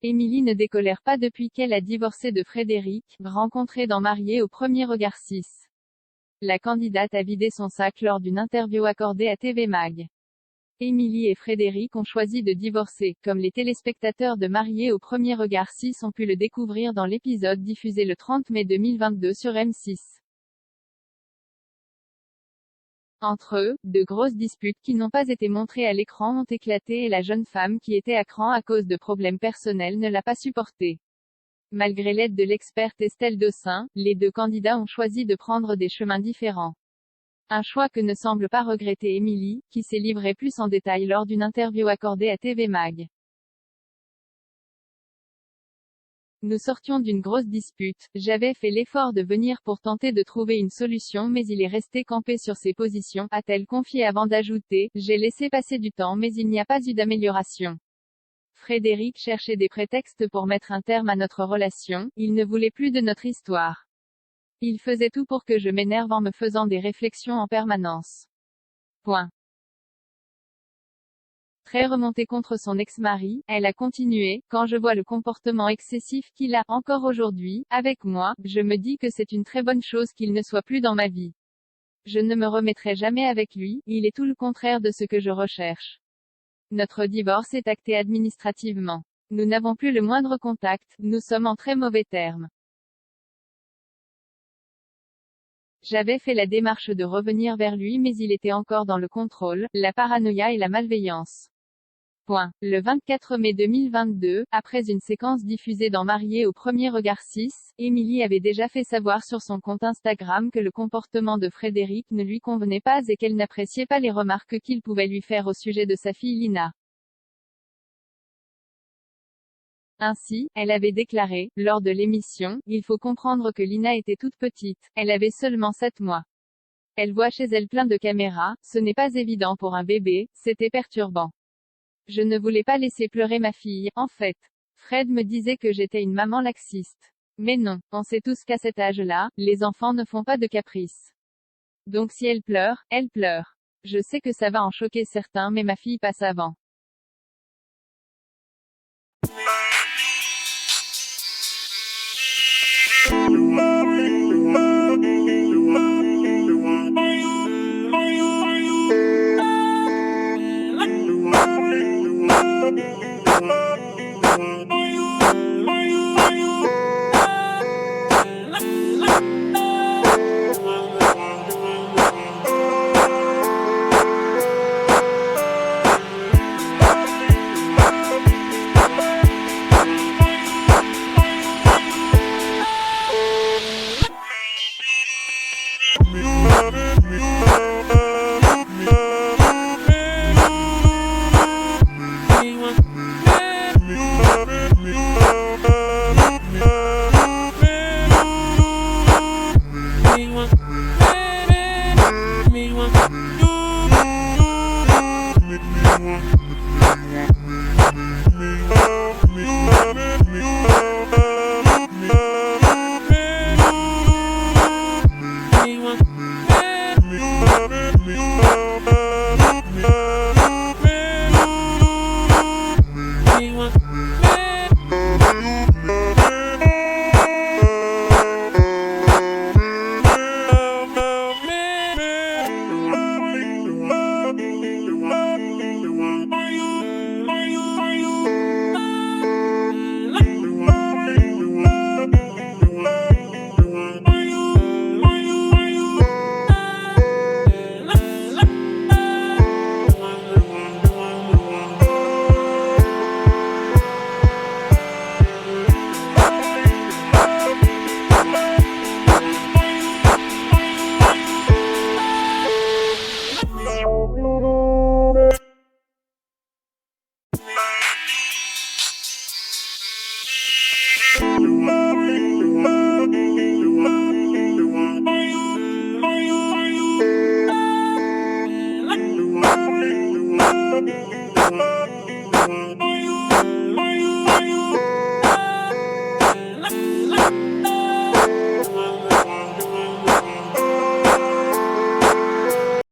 Émilie ne décolère pas depuis qu'elle a divorcé de Frédéric, rencontré dans Mariés au premier regard 6. La candidate a vidé son sac lors d'une interview accordée à TV Mag. Émilie et Frédéric ont choisi de divorcer, comme les téléspectateurs de Mariés au premier regard 6 ont pu le découvrir dans l'épisode diffusé le 30 mai 2022 sur M6. Entre eux, de grosses disputes qui n'ont pas été montrées à l'écran ont éclaté et la jeune femme qui était à cran à cause de problèmes personnels ne l'a pas supporté. Malgré l'aide de l'experte Estelle Dossin, les deux candidats ont choisi de prendre des chemins différents. Un choix que ne semble pas regretter Émilie, qui s'est livrée plus en détail lors d'une interview accordée à TV Mag. Nous sortions d'une grosse dispute, j'avais fait l'effort de venir pour tenter de trouver une solution mais il est resté campé sur ses positions, a-t-elle confié avant d'ajouter, j'ai laissé passer du temps mais il n'y a pas eu d'amélioration. Frédéric cherchait des prétextes pour mettre un terme à notre relation, il ne voulait plus de notre histoire. Il faisait tout pour que je m'énerve en me faisant des réflexions en permanence. Point. Très remontée contre son ex-mari, elle a continué, quand je vois le comportement excessif qu'il a, encore aujourd'hui, avec moi, je me dis que c'est une très bonne chose qu'il ne soit plus dans ma vie. Je ne me remettrai jamais avec lui, il est tout le contraire de ce que je recherche. Notre divorce est acté administrativement. Nous n'avons plus le moindre contact, nous sommes en très mauvais termes. J'avais fait la démarche de revenir vers lui mais il était encore dans le contrôle, la paranoïa et la malveillance. Point. Le 24 mai 2022, après une séquence diffusée dans Mariés au premier regard 6, Émilie avait déjà fait savoir sur son compte Instagram que le comportement de Frédéric ne lui convenait pas et qu'elle n'appréciait pas les remarques qu'il pouvait lui faire au sujet de sa fille Lina. Ainsi, elle avait déclaré, lors de l'émission, il faut comprendre que Lina était toute petite, elle avait seulement 7 mois. Elle voit chez elle plein de caméras, ce n'est pas évident pour un bébé, c'était perturbant. Je ne voulais pas laisser pleurer ma fille, en fait. Fred me disait que j'étais une maman laxiste. Mais non, on sait tous qu'à cet âge-là, les enfants ne font pas de caprices. Donc si elle pleure, elle pleure. Je sais que ça va en choquer certains mais ma fille passe avant. No, no, no.